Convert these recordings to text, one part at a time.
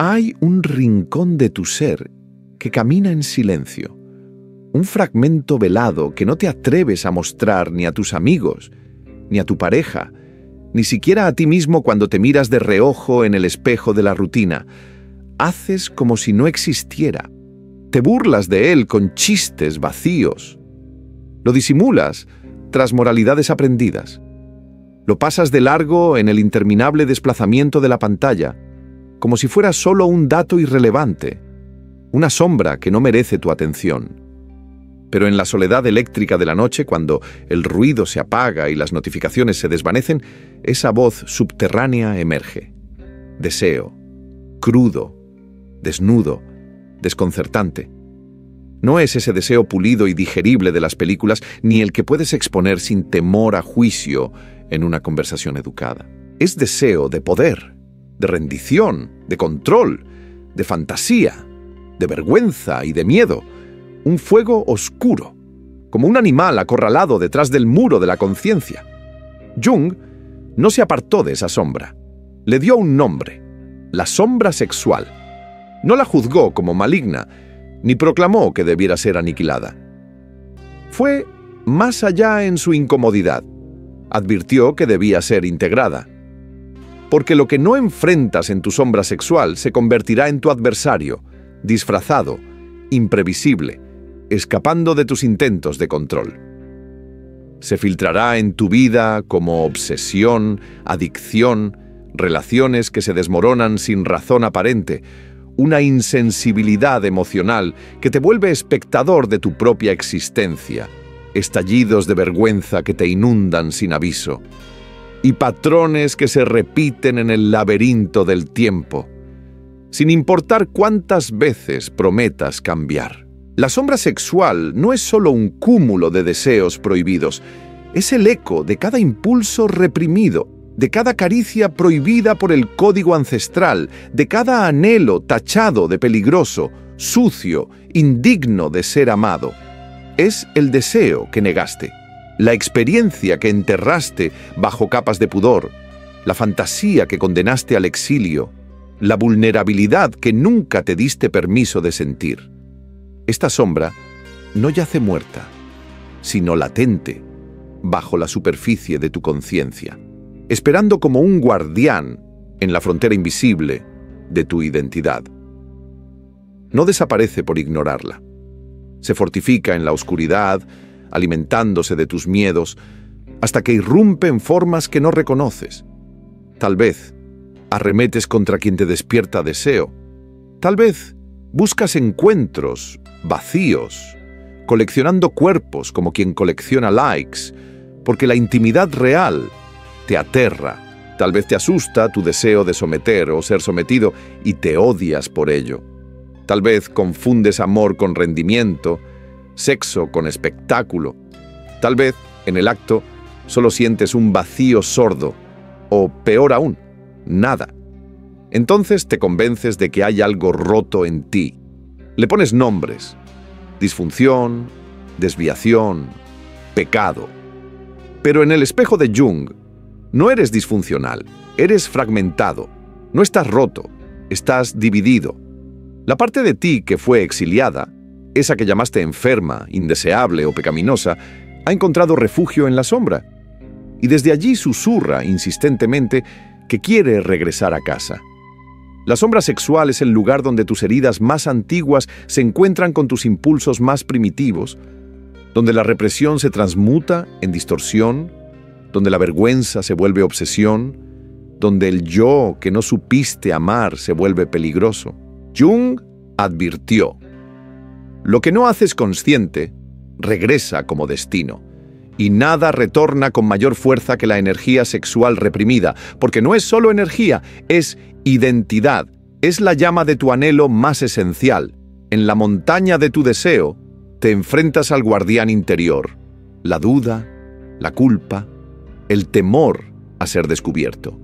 Hay un rincón de tu ser que camina en silencio, un fragmento velado que no te atreves a mostrar ni a tus amigos, ni a tu pareja, ni siquiera a ti mismo cuando te miras de reojo en el espejo de la rutina. Haces como si no existiera. Te burlas de él con chistes vacíos. Lo disimulas tras moralidades aprendidas. Lo pasas de largo en el interminable desplazamiento de la pantalla, como si fuera solo un dato irrelevante, una sombra que no merece tu atención. Pero en la soledad eléctrica de la noche, cuando el ruido se apaga y las notificaciones se desvanecen, esa voz subterránea emerge. Deseo, crudo, desnudo, desconcertante. No es ese deseo pulido y digerible de las películas, ni el que puedes exponer sin temor a juicio en una conversación educada. Es deseo de poder, de rendición, de control, de fantasía, de vergüenza y de miedo. Un fuego oscuro, como un animal acorralado detrás del muro de la conciencia. Jung no se apartó de esa sombra. Le dio un nombre: la sombra sexual. No la juzgó como maligna, ni proclamó que debiera ser aniquilada. Fue más allá en su incomodidad. Advirtió que debía ser integrada. Porque lo que no enfrentas en tu sombra sexual se convertirá en tu adversario, disfrazado, imprevisible, escapando de tus intentos de control. Se filtrará en tu vida como obsesión, adicción, relaciones que se desmoronan sin razón aparente, una insensibilidad emocional que te vuelve espectador de tu propia existencia, estallidos de vergüenza que te inundan sin aviso, y patrones que se repiten en el laberinto del tiempo, sin importar cuántas veces prometas cambiar. La sombra sexual no es solo un cúmulo de deseos prohibidos, es el eco de cada impulso reprimido, de cada caricia prohibida por el código ancestral, de cada anhelo tachado de peligroso, sucio, indigno de ser amado. Es el deseo que negaste, la experiencia que enterraste bajo capas de pudor, la fantasía que condenaste al exilio, la vulnerabilidad que nunca te diste permiso de sentir. Esta sombra no yace muerta, sino latente, bajo la superficie de tu conciencia, esperando como un guardián en la frontera invisible de tu identidad. No desaparece por ignorarla. Se fortifica en la oscuridad, alimentándose de tus miedos, hasta que irrumpe en formas que no reconoces. Tal vez arremetes contra quien te despierta deseo. Tal vez buscas encuentros vacíos, coleccionando cuerpos como quien colecciona likes, porque la intimidad real te aterra. Tal vez te asusta tu deseo de someter o ser sometido y te odias por ello. Tal vez confundes amor con rendimiento, sexo con espectáculo. Tal vez, en el acto, solo sientes un vacío sordo, o peor aún, nada. Entonces te convences de que hay algo roto en ti. Le pones nombres: disfunción, desviación, pecado. Pero en el espejo de Jung, no eres disfuncional, eres fragmentado. No estás roto, estás dividido. La parte de ti que fue exiliada, esa que llamaste enferma, indeseable o pecaminosa, ha encontrado refugio en la sombra. Y desde allí susurra insistentemente que quiere regresar a casa. La sombra sexual es el lugar donde tus heridas más antiguas se encuentran con tus impulsos más primitivos, donde la represión se transmuta en distorsión, donde la vergüenza se vuelve obsesión, donde el yo que no supiste amar se vuelve peligroso. Jung advirtió: lo que no haces consciente regresa como destino, y nada retorna con mayor fuerza que la energía sexual reprimida, porque no es solo energía, es identidad, es la llama de tu anhelo más esencial. En la montaña de tu deseo te enfrentas al guardián interior, la duda, la culpa, el temor a ser descubierto.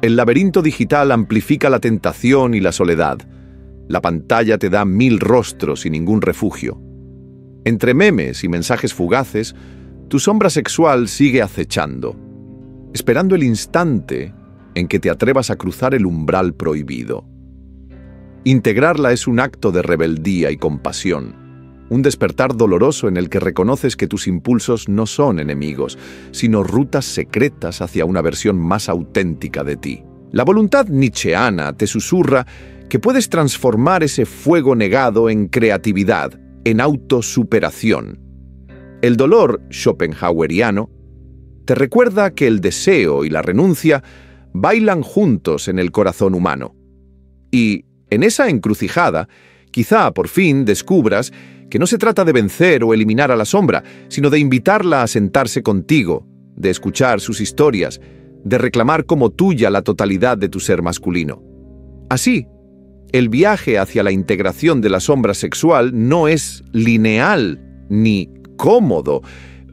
El laberinto digital amplifica la tentación y la soledad. La pantalla te da 1000 rostros y ningún refugio. Entre memes y mensajes fugaces, tu sombra sexual sigue acechando, esperando el instante en que te atrevas a cruzar el umbral prohibido. Integrarla es un acto de rebeldía y compasión, un despertar doloroso en el que reconoces que tus impulsos no son enemigos, sino rutas secretas hacia una versión más auténtica de ti. La voluntad nietzscheana te susurra que puedes transformar ese fuego negado en creatividad, en autosuperación. El dolor schopenhaueriano te recuerda que el deseo y la renuncia bailan juntos en el corazón humano. Y, en esa encrucijada, quizá por fin descubras que no se trata de vencer o eliminar a la sombra, sino de invitarla a sentarse contigo, de escuchar sus historias, de reclamar como tuya la totalidad de tu ser masculino. Así, el viaje hacia la integración de la sombra sexual no es lineal ni cómodo,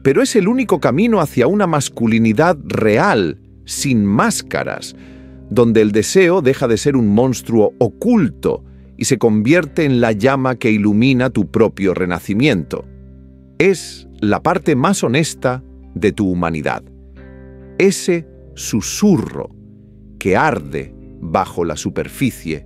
pero es el único camino hacia una masculinidad real, sin máscaras, donde el deseo deja de ser un monstruo oculto y se convierte en la llama que ilumina tu propio renacimiento. Es la parte más honesta de tu humanidad. Ese susurro que arde bajo la superficie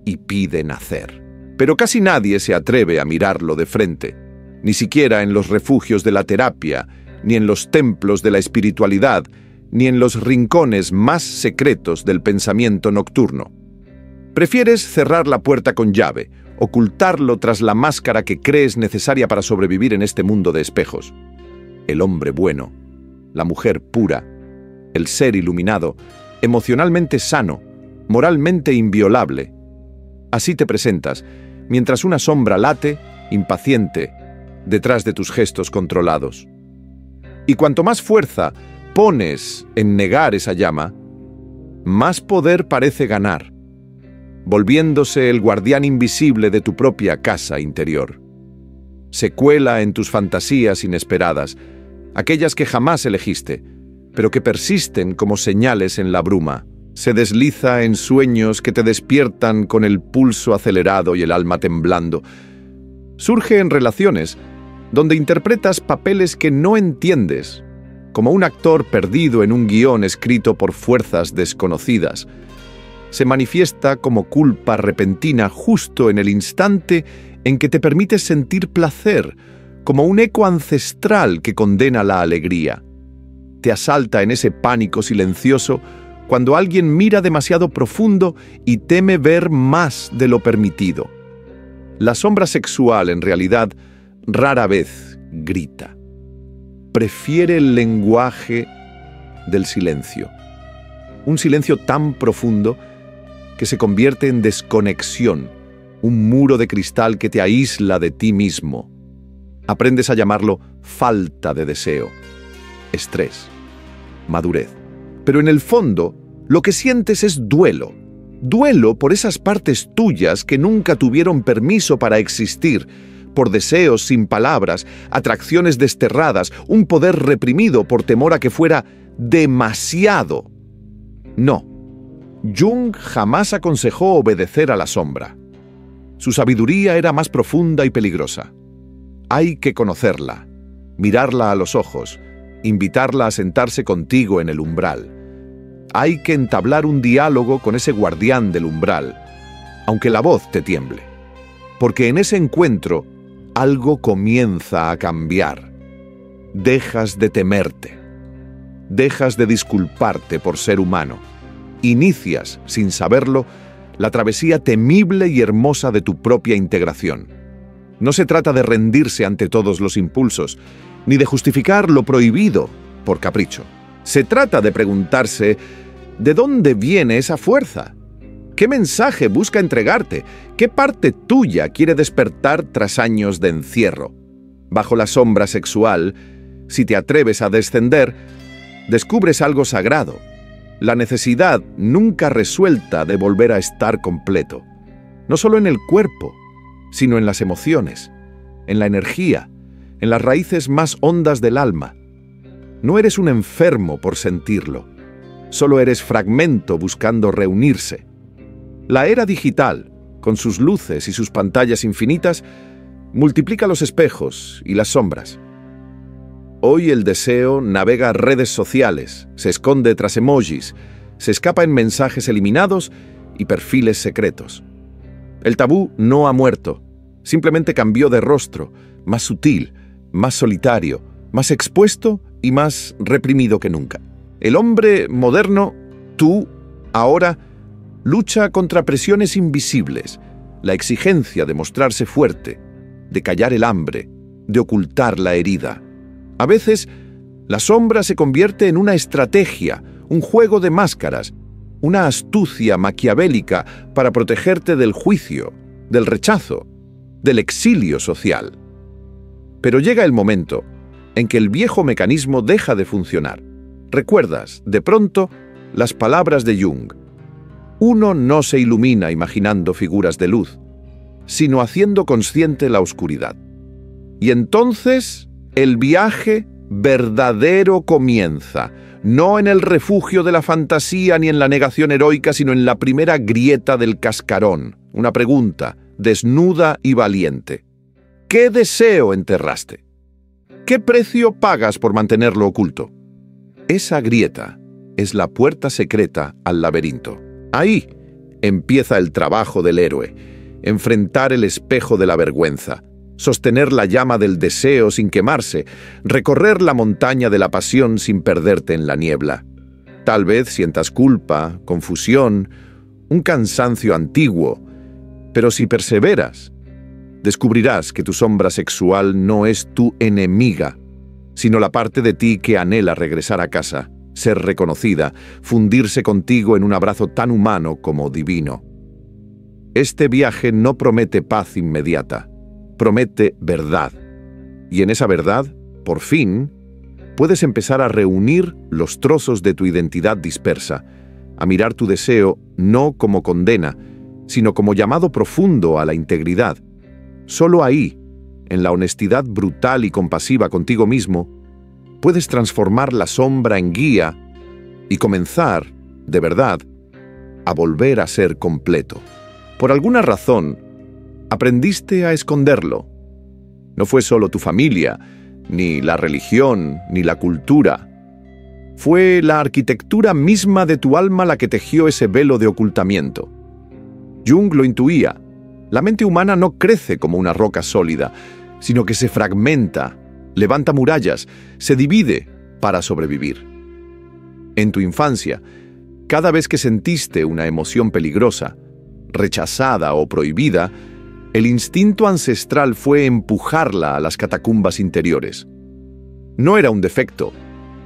y pide nacer. Pero casi nadie se atreve a mirarlo de frente, ni siquiera en los refugios de la terapia, ni en los templos de la espiritualidad, ni en los rincones más secretos del pensamiento nocturno. Prefieres cerrar la puerta con llave, ocultarlo tras la máscara que crees necesaria para sobrevivir en este mundo de espejos. El hombre bueno, la mujer pura, el ser iluminado, emocionalmente sano, moralmente inviolable. Así te presentas, mientras una sombra late, impaciente, detrás de tus gestos controlados. Y cuanto más fuerza pones en negar esa llama, más poder parece ganar, volviéndose el guardián invisible de tu propia casa interior. Se cuela en tus fantasías inesperadas, aquellas que jamás elegiste, pero que persisten como señales en la bruma. Se desliza en sueños que te despiertan con el pulso acelerado y el alma temblando. Surge en relaciones donde interpretas papeles que no entiendes, como un actor perdido en un guión escrito por fuerzas desconocidas. Se manifiesta como culpa repentina justo en el instante en que te permites sentir placer, como un eco ancestral que condena la alegría. Te asalta en ese pánico silencioso cuando alguien mira demasiado profundo y teme ver más de lo permitido. La sombra sexual, en realidad, rara vez grita. Prefiere el lenguaje del silencio. Un silencio tan profundo que se convierte en desconexión, un muro de cristal que te aísla de ti mismo. Aprendes a llamarlo falta de deseo, estrés, madurez. Pero en el fondo, lo que sientes es duelo. Duelo por esas partes tuyas que nunca tuvieron permiso para existir, por deseos sin palabras, atracciones desterradas, un poder reprimido por temor a que fuera demasiado. No, Jung jamás aconsejó obedecer a la sombra. Su sabiduría era más profunda y peligrosa. Hay que conocerla, mirarla a los ojos, invitarla a sentarse contigo en el umbral. Hay que entablar un diálogo con ese guardián del umbral, aunque la voz te tiemble. Porque en ese encuentro algo comienza a cambiar. Dejas de temerte. Dejas de disculparte por ser humano. Inicias, sin saberlo, la travesía temible y hermosa de tu propia integración. No se trata de rendirse ante todos los impulsos, ni de justificar lo prohibido por capricho. Se trata de preguntarse, ¿de dónde viene esa fuerza? ¿Qué mensaje busca entregarte? ¿Qué parte tuya quiere despertar tras años de encierro? Bajo la sombra sexual, si te atreves a descender, descubres algo sagrado, la necesidad nunca resuelta de volver a estar completo, no solo en el cuerpo, sino en las emociones, en la energía, en las raíces más hondas del alma. No eres un enfermo por sentirlo, solo eres fragmento buscando reunirse. La era digital, con sus luces y sus pantallas infinitas, multiplica los espejos y las sombras. Hoy el deseo navega redes sociales, se esconde tras emojis, se escapa en mensajes eliminados y perfiles secretos. El tabú no ha muerto, simplemente cambió de rostro, más sutil, más solitario, más expuesto y más reprimido que nunca. El hombre moderno, tú, ahora, lucha contra presiones invisibles, la exigencia de mostrarse fuerte, de callar el hambre, de ocultar la herida. A veces, la sombra se convierte en una estrategia, un juego de máscaras, una astucia maquiavélica para protegerte del juicio, del rechazo, del exilio social. Pero llega el momento en que el viejo mecanismo deja de funcionar. Recuerdas, de pronto, las palabras de Jung. Uno no se ilumina imaginando figuras de luz, sino haciendo consciente la oscuridad. Y entonces, el viaje verdadero comienza, no en el refugio de la fantasía ni en la negación heroica, sino en la primera grieta del cascarón. Una pregunta, desnuda y valiente. ¿Qué deseo enterraste? ¿Qué precio pagas por mantenerlo oculto? Esa grieta es la puerta secreta al laberinto. Ahí empieza el trabajo del héroe, enfrentar el espejo de la vergüenza, sostener la llama del deseo sin quemarse, recorrer la montaña de la pasión sin perderte en la niebla. Tal vez sientas culpa, confusión, un cansancio antiguo, pero si perseveras, descubrirás que tu sombra sexual no es tu enemiga, sino la parte de ti que anhela regresar a casa, ser reconocida, fundirse contigo en un abrazo tan humano como divino. Este viaje no promete paz inmediata, promete verdad. Y en esa verdad, por fin, puedes empezar a reunir los trozos de tu identidad dispersa, a mirar tu deseo no como condena, sino como llamado profundo a la integridad. Solo ahí, en la honestidad brutal y compasiva contigo mismo, puedes transformar la sombra en guía y comenzar, de verdad, a volver a ser completo. Por alguna razón, aprendiste a esconderlo. No fue solo tu familia, ni la religión, ni la cultura. Fue la arquitectura misma de tu alma la que tejió ese velo de ocultamiento. Jung lo intuía. La mente humana no crece como una roca sólida, sino que se fragmenta, levanta murallas, se divide para sobrevivir. En tu infancia, cada vez que sentiste una emoción peligrosa, rechazada o prohibida, el instinto ancestral fue empujarla a las catacumbas interiores. No era un defecto,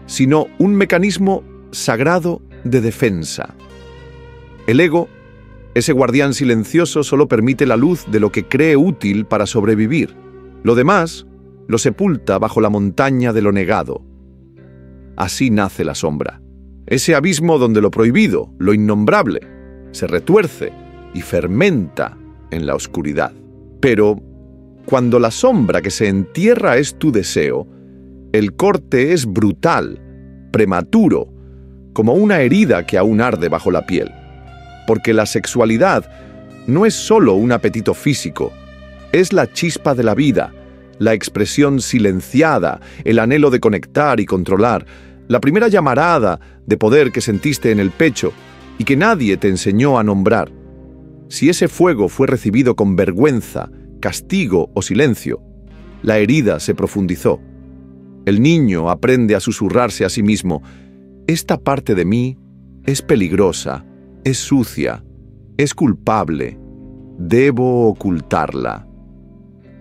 sino un mecanismo sagrado de defensa. El ego, ese guardián silencioso, solo permite la luz de lo que cree útil para sobrevivir. Lo demás lo sepulta bajo la montaña de lo negado. Así nace la sombra. Ese abismo donde lo prohibido, lo innombrable, se retuerce y fermenta en la oscuridad. Pero cuando la sombra que se entierra es tu deseo, el corte es brutal, prematuro, como una herida que aún arde bajo la piel. Porque la sexualidad no es solo un apetito físico, es la chispa de la vida, la expresión silenciada, el anhelo de conectar y controlar, la primera llamarada de poder que sentiste en el pecho y que nadie te enseñó a nombrar. Si ese fuego fue recibido con vergüenza, castigo o silencio, la herida se profundizó. El niño aprende a susurrarse a sí mismo: esta parte de mí es peligrosa, es sucia, es culpable, debo ocultarla.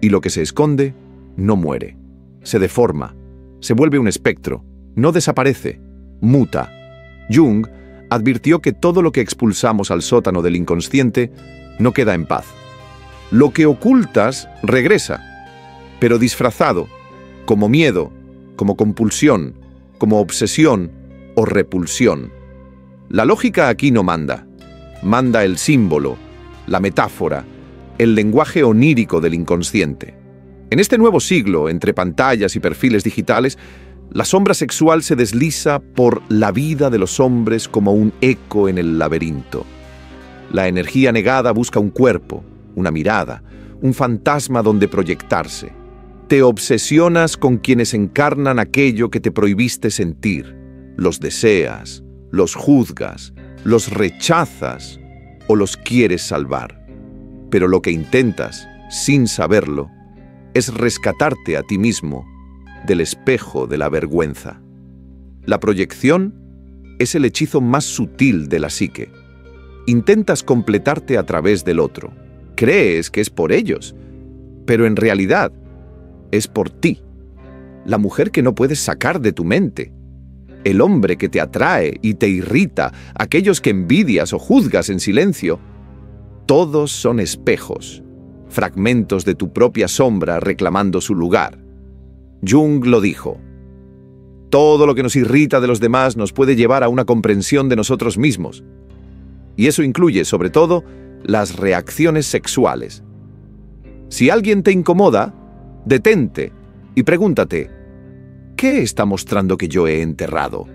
Y lo que se esconde no muere, se deforma, se vuelve un espectro, no desaparece, muta. Jung advirtió que todo lo que expulsamos al sótano del inconsciente no queda en paz. Lo que ocultas regresa, pero disfrazado, como miedo, como compulsión, como obsesión o repulsión. La lógica aquí no manda. Manda el símbolo, la metáfora, el lenguaje onírico del inconsciente. En este nuevo siglo, entre pantallas y perfiles digitales, la sombra sexual se desliza por la vida de los hombres como un eco en el laberinto. La energía negada busca un cuerpo, una mirada, un fantasma donde proyectarse. Te obsesionas con quienes encarnan aquello que te prohibiste sentir. Los deseas, los juzgas, los rechazas o los quieres salvar. Pero lo que intentas, sin saberlo, es rescatarte a ti mismo del espejo de la vergüenza. La proyección es el hechizo más sutil de la psique. Intentas completarte a través del otro. Crees que es por ellos, pero en realidad es por ti. La mujer que no puedes sacar de tu mente. El hombre que te atrae y te irrita, aquellos que envidias o juzgas en silencio. Todos son espejos, fragmentos de tu propia sombra reclamando su lugar. Jung lo dijo. Todo lo que nos irrita de los demás nos puede llevar a una comprensión de nosotros mismos. Y eso incluye, sobre todo, las reacciones sexuales. Si alguien te incomoda, detente y pregúntate, ¿qué está mostrando que yo he enterrado?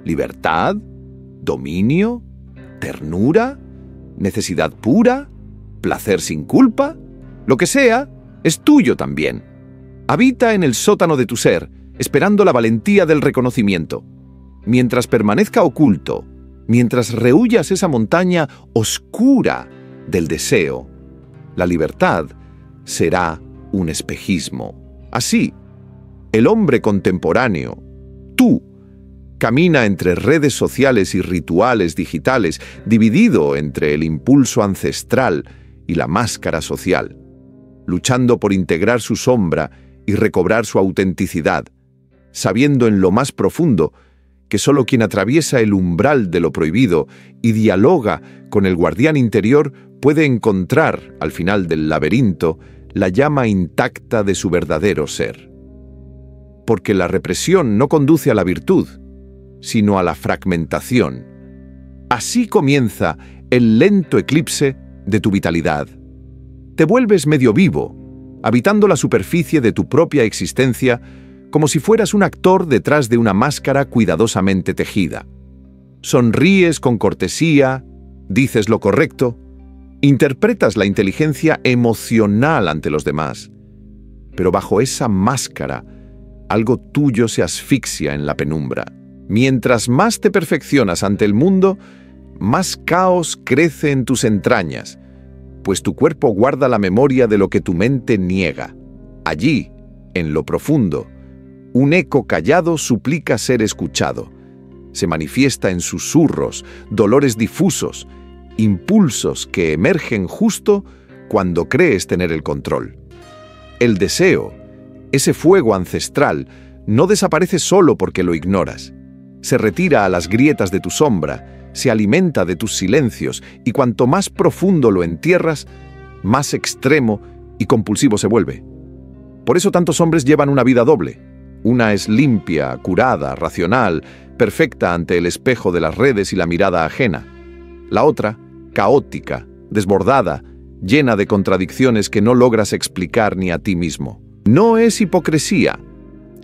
¿Libertad? ¿Dominio? ¿Ternura? ¿Necesidad pura? ¿Placer sin culpa? Lo que sea, es tuyo también. Habita en el sótano de tu ser, esperando la valentía del reconocimiento. Mientras permanezca oculto, mientras rehuyas esa montaña oscura del deseo, la libertad será un espejismo. Así, el hombre contemporáneo, tú, camina entre redes sociales y rituales digitales, dividido entre el impulso ancestral y la máscara social, luchando por integrar su sombra y recobrar su autenticidad, sabiendo en lo más profundo que solo quien atraviesa el umbral de lo prohibido y dialoga con el guardián interior puede encontrar, al final del laberinto, la llama intacta de su verdadero ser. Porque la represión no conduce a la virtud, sino a la fragmentación. Así comienza el lento eclipse de tu vitalidad. Te vuelves medio vivo, habitando la superficie de tu propia existencia como si fueras un actor detrás de una máscara cuidadosamente tejida. Sonríes con cortesía, dices lo correcto, interpretas la inteligencia emocional ante los demás, pero bajo esa máscara, algo tuyo se asfixia en la penumbra. Mientras más te perfeccionas ante el mundo, más caos crece en tus entrañas, pues tu cuerpo guarda la memoria de lo que tu mente niega. Allí, en lo profundo, un eco callado suplica ser escuchado. Se manifiesta en susurros, dolores difusos, impulsos que emergen justo cuando crees tener el control. El deseo, ese fuego ancestral, no desaparece solo porque lo ignoras. Se retira a las grietas de tu sombra, se alimenta de tus silencios y cuanto más profundo lo entierras, más extremo y compulsivo se vuelve. Por eso tantos hombres llevan una vida doble. Una es limpia, curada, racional, perfecta ante el espejo de las redes y la mirada ajena. La otra, caótica, desbordada, llena de contradicciones que no logras explicar ni a ti mismo. No es hipocresía,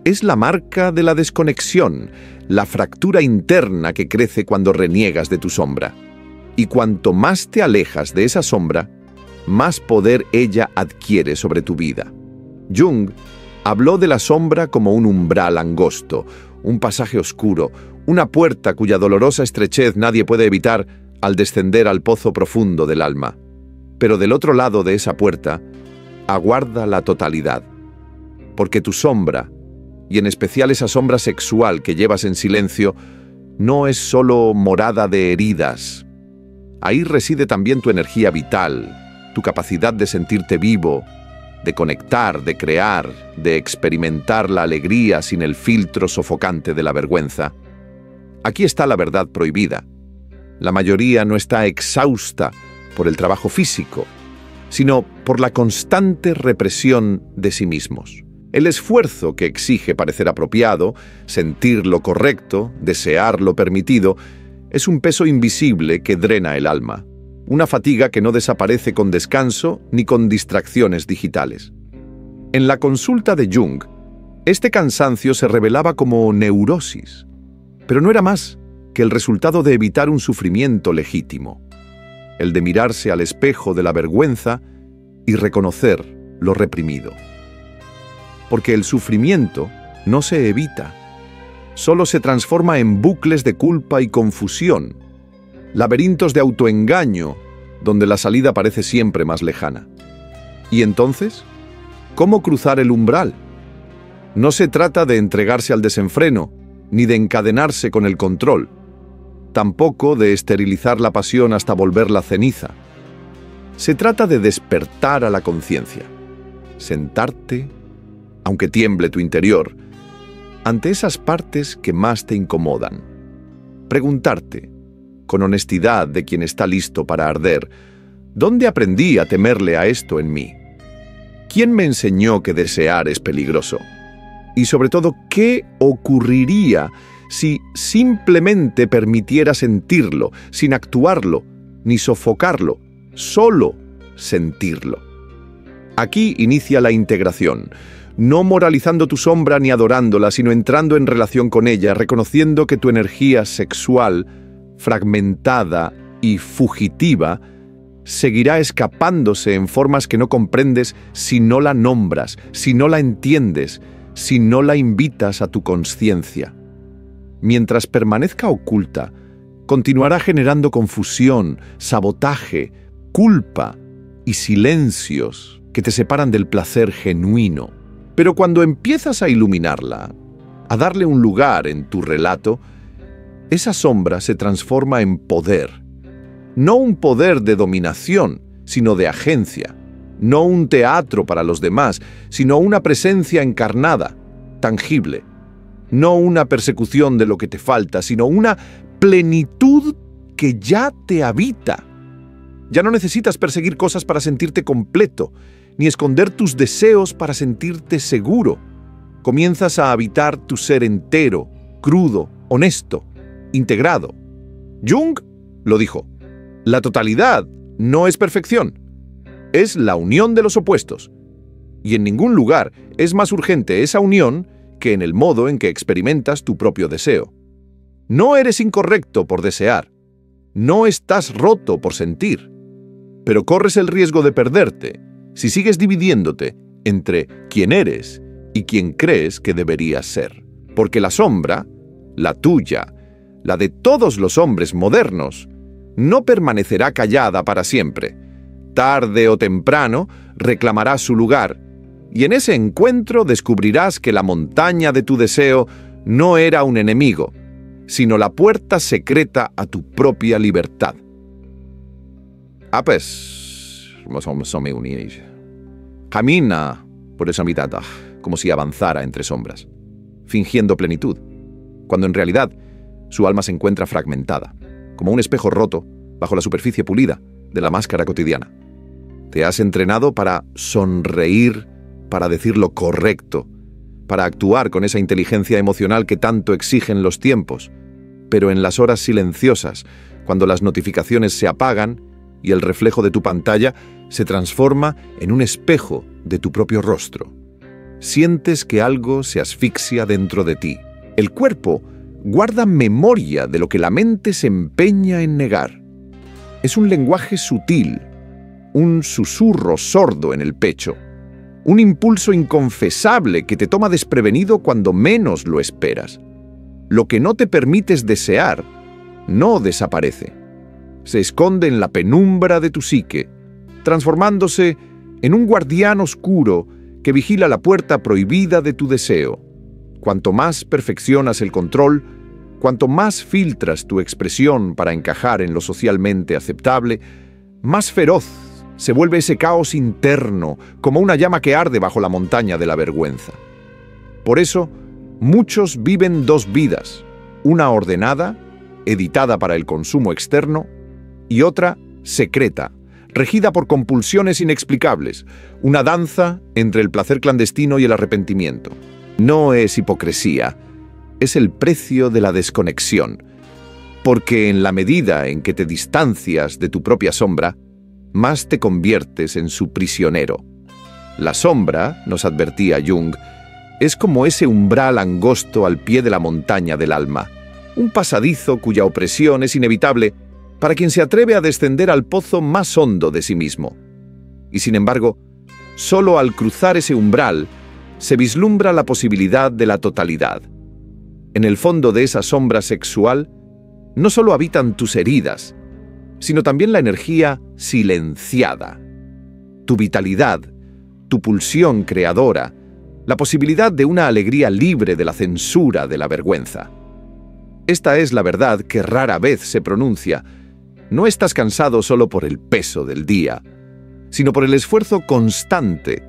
es la marca de la desconexión, la fractura interna que crece cuando reniegas de tu sombra. Y cuanto más te alejas de esa sombra, más poder ella adquiere sobre tu vida. Jung habló de la sombra como un umbral angosto, un pasaje oscuro, una puerta cuya dolorosa estrechez nadie puede evitar al descender al pozo profundo del alma. Pero del otro lado de esa puerta, aguarda la totalidad. Porque tu sombra, y en especial esa sombra sexual que llevas en silencio, no es solo morada de heridas. Ahí reside también tu energía vital, tu capacidad de sentirte vivo, de conectar, de crear, de experimentar la alegría sin el filtro sofocante de la vergüenza. Aquí está la verdad prohibida. La mayoría no está exhausta por el trabajo físico, sino por la constante represión de sí mismos. El esfuerzo que exige parecer apropiado, sentir lo correcto, desear lo permitido, es un peso invisible que drena el alma. Una fatiga que no desaparece con descanso ni con distracciones digitales. En la consulta de Jung, este cansancio se revelaba como neurosis, pero no era más que el resultado de evitar un sufrimiento legítimo, el de mirarse al espejo de la vergüenza y reconocer lo reprimido. Porque el sufrimiento no se evita, solo se transforma en bucles de culpa y confusión, laberintos de autoengaño, donde la salida parece siempre más lejana. ¿Y entonces? ¿Cómo cruzar el umbral? No se trata de entregarse al desenfreno, ni de encadenarse con el control, tampoco de esterilizar la pasión hasta volverla ceniza. Se trata de despertar a la conciencia, sentarte, aunque tiemble tu interior, ante esas partes que más te incomodan. Preguntarte, con honestidad de quien está listo para arder, ¿dónde aprendí a temerle a esto en mí? ¿Quién me enseñó que desear es peligroso? Y sobre todo, ¿qué ocurriría si simplemente permitiera sentirlo, sin actuarlo, ni sofocarlo, solo sentirlo? Aquí inicia la integración, no moralizando tu sombra ni adorándola, sino entrando en relación con ella, reconociendo que tu energía sexual, fragmentada y fugitiva, seguirá escapándose en formas que no comprendes si no la nombras, si no la entiendes, si no la invitas a tu conciencia. Mientras permanezca oculta, continuará generando confusión, sabotaje, culpa y silencios que te separan del placer genuino. Pero cuando empiezas a iluminarla, a darle un lugar en tu relato, esa sombra se transforma en poder. No un poder de dominación, sino de agencia. No un teatro para los demás, sino una presencia encarnada, tangible. No una persecución de lo que te falta, sino una plenitud que ya te habita. Ya no necesitas perseguir cosas para sentirte completo, ni esconder tus deseos para sentirte seguro. Comienzas a habitar tu ser entero, crudo, honesto, integrado. Jung lo dijo: la totalidad no es perfección, es la unión de los opuestos. Y en ningún lugar es más urgente esa unión que en el modo en que experimentas tu propio deseo. No eres incorrecto por desear, no estás roto por sentir, pero corres el riesgo de perderte si sigues dividiéndote entre quién eres y quién crees que deberías ser. Porque la sombra, la tuya, la de todos los hombres modernos, no permanecerá callada para siempre. Tarde o temprano reclamará su lugar, y en ese encuentro descubrirás que la montaña de tu deseo no era un enemigo, sino la puerta secreta a tu propia libertad. Pues, camina por esa mitad, como si avanzara entre sombras, fingiendo plenitud, cuando en realidad su alma se encuentra fragmentada, como un espejo roto bajo la superficie pulida de la máscara cotidiana. Te has entrenado para sonreír, para decir lo correcto, para actuar con esa inteligencia emocional que tanto exigen los tiempos, pero en las horas silenciosas, cuando las notificaciones se apagan y el reflejo de tu pantalla se transforma en un espejo de tu propio rostro, sientes que algo se asfixia dentro de ti. El cuerpo guarda memoria de lo que la mente se empeña en negar. Es un lenguaje sutil, un susurro sordo en el pecho, un impulso inconfesable que te toma desprevenido cuando menos lo esperas. Lo que no te permites desear no desaparece. Se esconde en la penumbra de tu psique, transformándose en un guardián oscuro que vigila la puerta prohibida de tu deseo. Cuanto más perfeccionas el control, cuanto más filtras tu expresión para encajar en lo socialmente aceptable, más feroz se vuelve ese caos interno, como una llama que arde bajo la montaña de la vergüenza. Por eso, muchos viven dos vidas, una ordenada, editada para el consumo externo, y otra secreta, regida por compulsiones inexplicables, una danza entre el placer clandestino y el arrepentimiento. No es hipocresía, es el precio de la desconexión, porque en la medida en que te distancias de tu propia sombra, más te conviertes en su prisionero. La sombra, nos advertía Jung, es como ese umbral angosto al pie de la montaña del alma, un pasadizo cuya opresión es inevitable para quien se atreve a descender al pozo más hondo de sí mismo. Y sin embargo, solo al cruzar ese umbral se vislumbra la posibilidad de la totalidad. En el fondo de esa sombra sexual no solo habitan tus heridas, sino también la energía silenciada. Tu vitalidad, tu pulsión creadora, la posibilidad de una alegría libre de la censura de la vergüenza. Esta es la verdad que rara vez se pronuncia. No estás cansado solo por el peso del día, sino por el esfuerzo constante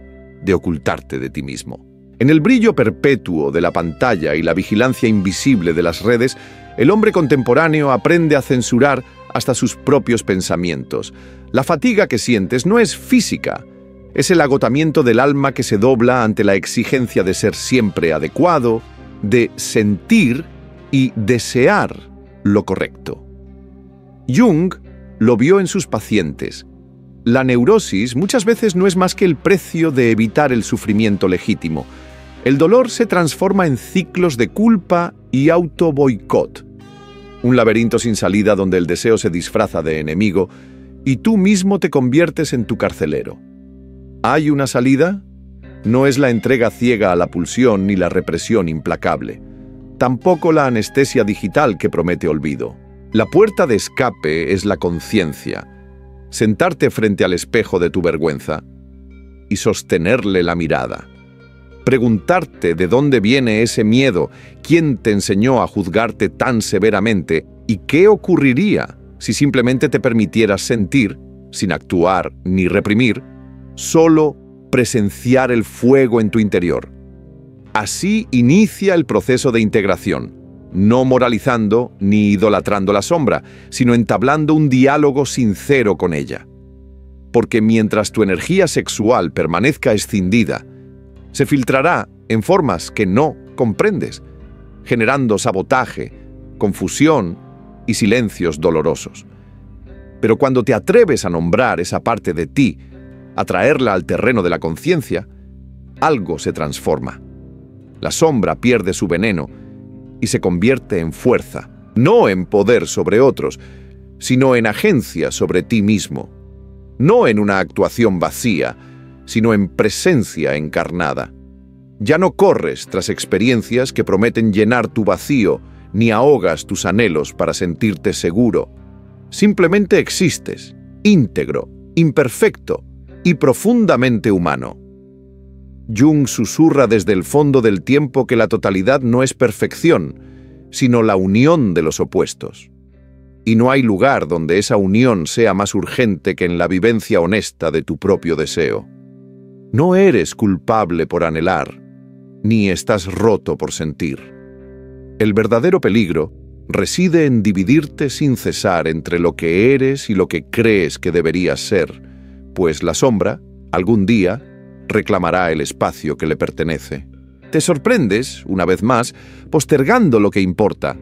de ocultarte de ti mismo. En el brillo perpetuo de la pantalla y la vigilancia invisible de las redes, el hombre contemporáneo aprende a censurar hasta sus propios pensamientos. La fatiga que sientes no es física, es el agotamiento del alma que se dobla ante la exigencia de ser siempre adecuado, de sentir y desear lo correcto. Jung lo vio en sus pacientes. La neurosis muchas veces no es más que el precio de evitar el sufrimiento legítimo. El dolor se transforma en ciclos de culpa y auto-boicot. Un laberinto sin salida donde el deseo se disfraza de enemigo y tú mismo te conviertes en tu carcelero. ¿Hay una salida? No es la entrega ciega a la pulsión ni la represión implacable. Tampoco la anestesia digital que promete olvido. La puerta de escape es la conciencia. Sentarte frente al espejo de tu vergüenza y sostenerle la mirada. Preguntarte de dónde viene ese miedo, quién te enseñó a juzgarte tan severamente y qué ocurriría si simplemente te permitieras sentir, sin actuar ni reprimir, solo presenciar el fuego en tu interior. Así inicia el proceso de integración, no moralizando ni idolatrando la sombra, sino entablando un diálogo sincero con ella. Porque mientras tu energía sexual permanezca escindida, se filtrará en formas que no comprendes, generando sabotaje, confusión y silencios dolorosos. Pero cuando te atreves a nombrar esa parte de ti, a traerla al terreno de la conciencia, algo se transforma. La sombra pierde su veneno y se convierte en fuerza, no en poder sobre otros, sino en agencia sobre ti mismo. No en una actuación vacía, sino en presencia encarnada. Ya no corres tras experiencias que prometen llenar tu vacío, ni ahogas tus anhelos para sentirte seguro. Simplemente existes, íntegro, imperfecto y profundamente humano. Jung susurra desde el fondo del tiempo que la totalidad no es perfección, sino la unión de los opuestos. Y no hay lugar donde esa unión sea más urgente que en la vivencia honesta de tu propio deseo. No eres culpable por anhelar, ni estás roto por sentir. El verdadero peligro reside en dividirte sin cesar entre lo que eres y lo que crees que deberías ser, pues la sombra, algún día, reclamará el espacio que le pertenece. Te sorprendes, una vez más, postergando lo que importa.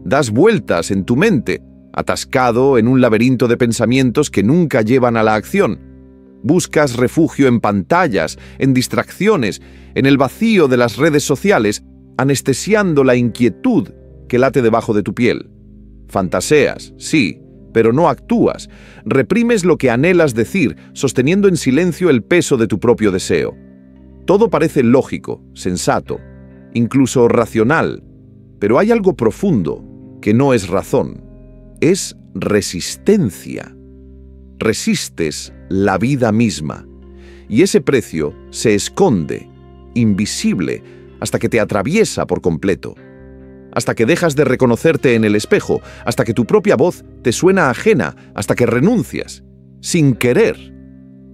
Das vueltas en tu mente, atascado en un laberinto de pensamientos que nunca llevan a la acción. Buscas refugio en pantallas, en distracciones, en el vacío de las redes sociales, anestesiando la inquietud que late debajo de tu piel. Fantaseas, sí, pero no actúas. Reprimes lo que anhelas decir, sosteniendo en silencio el peso de tu propio deseo. Todo parece lógico, sensato, incluso racional, pero hay algo profundo que no es razón. Es resistencia. Resistes la vida misma, y ese precio se esconde, invisible, hasta que te atraviesa por completo. Hasta que dejas de reconocerte en el espejo, hasta que tu propia voz te suena ajena, hasta que renuncias, sin querer,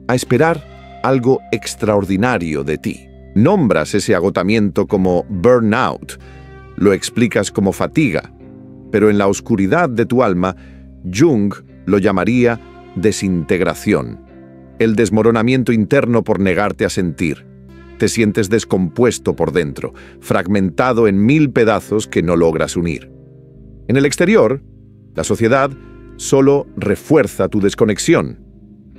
a esperar algo extraordinario de ti. Nombras ese agotamiento como burnout, lo explicas como fatiga, pero en la oscuridad de tu alma, Jung lo llamaría desintegración, el desmoronamiento interno por negarte a sentir. Te sientes descompuesto por dentro, fragmentado en 1000 pedazos que no logras unir. En el exterior, la sociedad solo refuerza tu desconexión.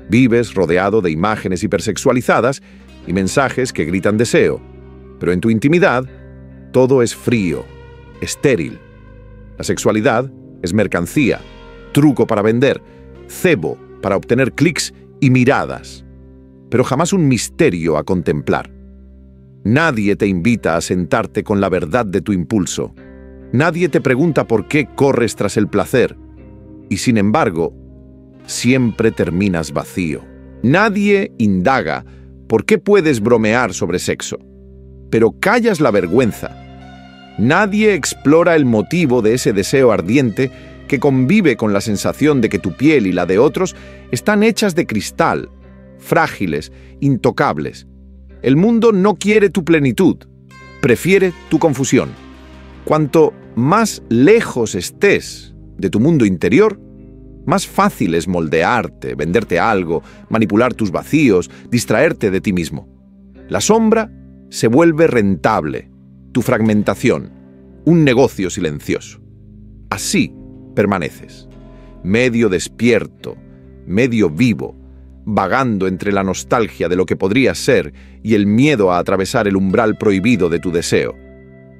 Vives rodeado de imágenes hipersexualizadas y mensajes que gritan deseo, pero en tu intimidad todo es frío, estéril. La sexualidad es mercancía, truco para vender, cebo para obtener clics y miradas, pero jamás un misterio a contemplar. Nadie te invita a sentarte con la verdad de tu impulso. Nadie te pregunta por qué corres tras el placer. Y sin embargo, siempre terminas vacío. Nadie indaga por qué puedes bromear sobre sexo, pero callas la vergüenza. Nadie explora el motivo de ese deseo ardiente que convive con la sensación de que tu piel y la de otros están hechas de cristal, frágiles, intocables. El mundo no quiere tu plenitud, prefiere tu confusión. Cuanto más lejos estés de tu mundo interior, más fácil es moldearte, venderte algo, manipular tus vacíos, distraerte de ti mismo. La sombra se vuelve rentable, tu fragmentación, un negocio silencioso. Así permaneces, medio despierto, medio vivo, vagando entre la nostalgia de lo que podría ser y el miedo a atravesar el umbral prohibido de tu deseo.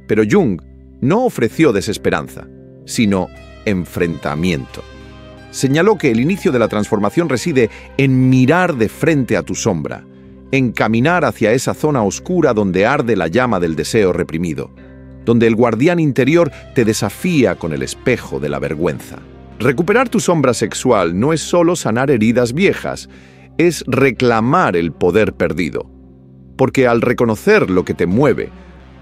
Pero Jung no ofreció desesperanza, sino enfrentamiento. Señaló que el inicio de la transformación reside en mirar de frente a tu sombra, en caminar hacia esa zona oscura donde arde la llama del deseo reprimido, donde el guardián interior te desafía con el espejo de la vergüenza. Recuperar tu sombra sexual no es solo sanar heridas viejas, es reclamar el poder perdido. Porque al reconocer lo que te mueve,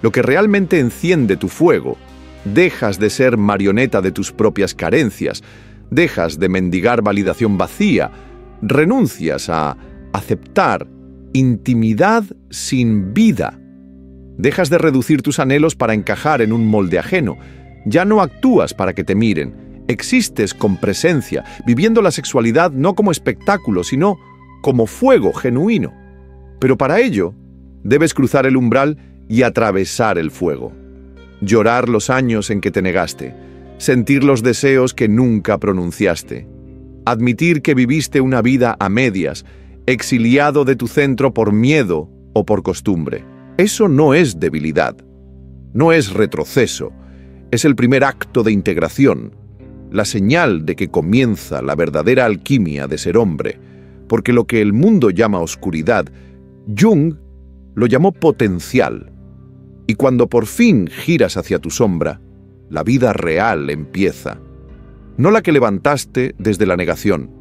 lo que realmente enciende tu fuego, dejas de ser marioneta de tus propias carencias, dejas de mendigar validación vacía, renuncias a aceptar intimidad sin vida. Dejas de reducir tus anhelos para encajar en un molde ajeno. Ya no actúas para que te miren. Existes con presencia, viviendo la sexualidad no como espectáculo, sino como fuego genuino. Pero para ello, debes cruzar el umbral y atravesar el fuego. Llorar los años en que te negaste, sentir los deseos que nunca pronunciaste, admitir que viviste una vida a medias, exiliado de tu centro por miedo o por costumbre. Eso no es debilidad, no es retroceso, es el primer acto de integración, la señal de que comienza la verdadera alquimia de ser hombre, porque lo que el mundo llama oscuridad, Jung lo llamó potencial. Y cuando por fin giras hacia tu sombra, la vida real empieza. No la que levantaste desde la negación,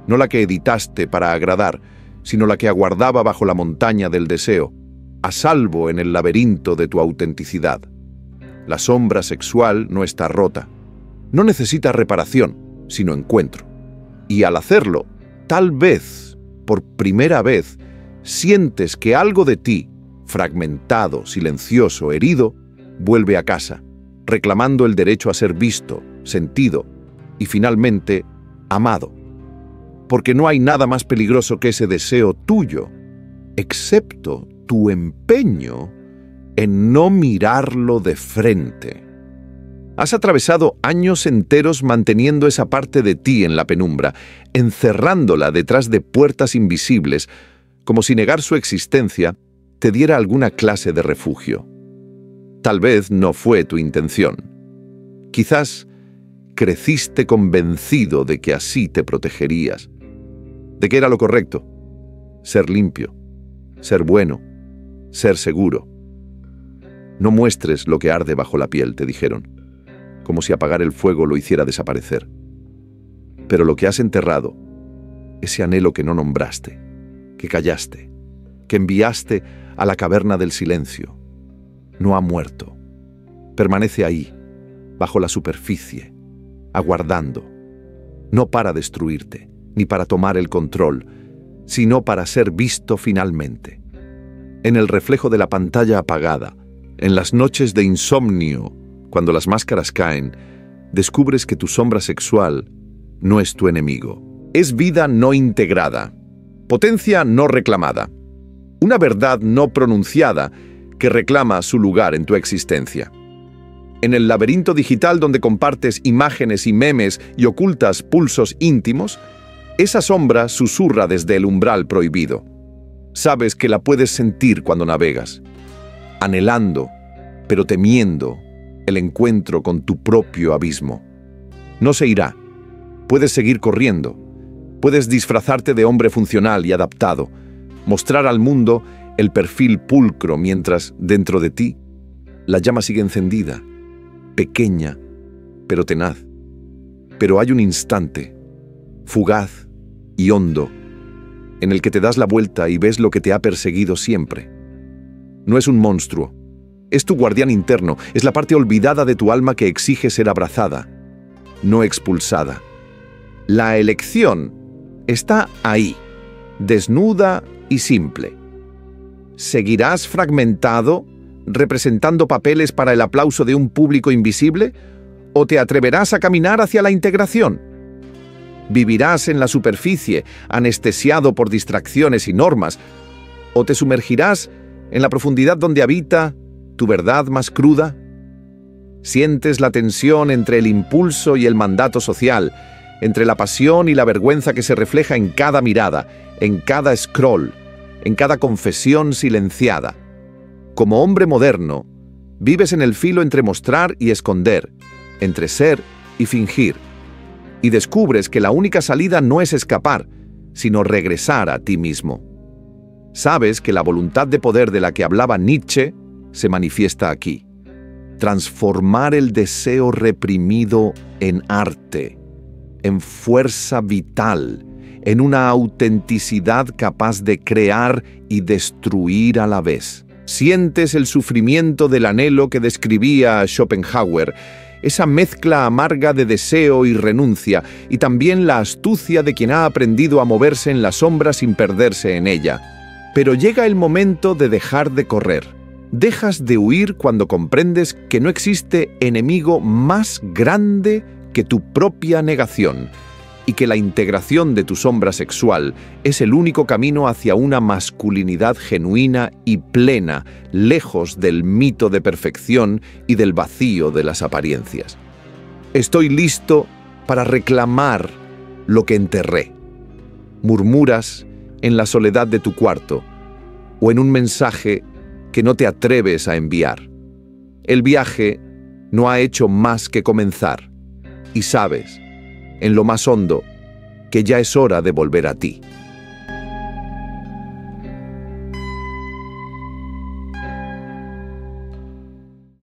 no la que editaste para agradar, sino la que aguardaba bajo la montaña del deseo, a salvo en el laberinto de tu autenticidad. La sombra sexual no está rota. No necesita reparación, sino encuentro. Y al hacerlo, tal vez, por primera vez, sientes que algo de ti, fragmentado, silencioso, herido, vuelve a casa, reclamando el derecho a ser visto, sentido y finalmente amado. Porque no hay nada más peligroso que ese deseo tuyo, excepto tu empeño en no mirarlo de frente. Has atravesado años enteros manteniendo esa parte de ti en la penumbra, encerrándola detrás de puertas invisibles, como si negar su existencia te diera alguna clase de refugio. Tal vez no fue tu intención. Quizás creciste convencido de que así te protegerías, de que era lo correcto, ser limpio, ser bueno, ser seguro. No muestres lo que arde bajo la piel, te dijeron, como si apagar el fuego lo hiciera desaparecer. Pero lo que has enterrado, ese anhelo que no nombraste, que callaste, que enviaste a la caverna del silencio, no ha muerto. Permanece ahí, bajo la superficie, aguardando, no para destruirte, ni para tomar el control, sino para ser visto finalmente. En el reflejo de la pantalla apagada, en las noches de insomnio, cuando las máscaras caen, descubres que tu sombra sexual no es tu enemigo. Es vida no integrada, potencia no reclamada, una verdad no pronunciada que reclama su lugar en tu existencia. En el laberinto digital donde compartes imágenes y memes y ocultas pulsos íntimos, esa sombra susurra desde el umbral prohibido. Sabes que la puedes sentir cuando navegas, anhelando, pero temiendo el encuentro con tu propio abismo. No se irá. Puedes seguir corriendo. Puedes disfrazarte de hombre funcional y adaptado, mostrar al mundo el perfil pulcro mientras, dentro de ti, la llama sigue encendida, pequeña, pero tenaz. Pero hay un instante, fugaz y hondo, en el que te das la vuelta y ves lo que te ha perseguido siempre. No es un monstruo, es tu guardián interno, es la parte olvidada de tu alma que exige ser abrazada, no expulsada. La elección está ahí, desnuda y simple. ¿Seguirás fragmentado, representando papeles para el aplauso de un público invisible? ¿O te atreverás a caminar hacia la integración? ¿Vivirás en la superficie, anestesiado por distracciones y normas? ¿O te sumergirás en la profundidad donde habita tu verdad más cruda? ¿Sientes la tensión entre el impulso y el mandato social, entre la pasión y la vergüenza que se refleja en cada mirada, en cada scroll, en cada confesión silenciada? Como hombre moderno, vives en el filo entre mostrar y esconder, entre ser y fingir, y descubres que la única salida no es escapar, sino regresar a ti mismo. Sabes que la voluntad de poder de la que hablaba Nietzsche se manifiesta aquí. Transformar el deseo reprimido en arte, en fuerza vital, en una autenticidad capaz de crear y destruir a la vez. Sientes el sufrimiento del anhelo que describía Schopenhauer, esa mezcla amarga de deseo y renuncia, y también la astucia de quien ha aprendido a moverse en la sombra sin perderse en ella. Pero llega el momento de dejar de correr. Dejas de huir cuando comprendes que no existe enemigo más grande que tu propia negación, y que la integración de tu sombra sexual es el único camino hacia una masculinidad genuina y plena, lejos del mito de perfección y del vacío de las apariencias. Estoy listo para reclamar lo que enterré. Murmuras en la soledad de tu cuarto o en un mensaje que no te atreves a enviar. El viaje no ha hecho más que comenzar y sabes, en lo más hondo, que ya es hora de volver a ti.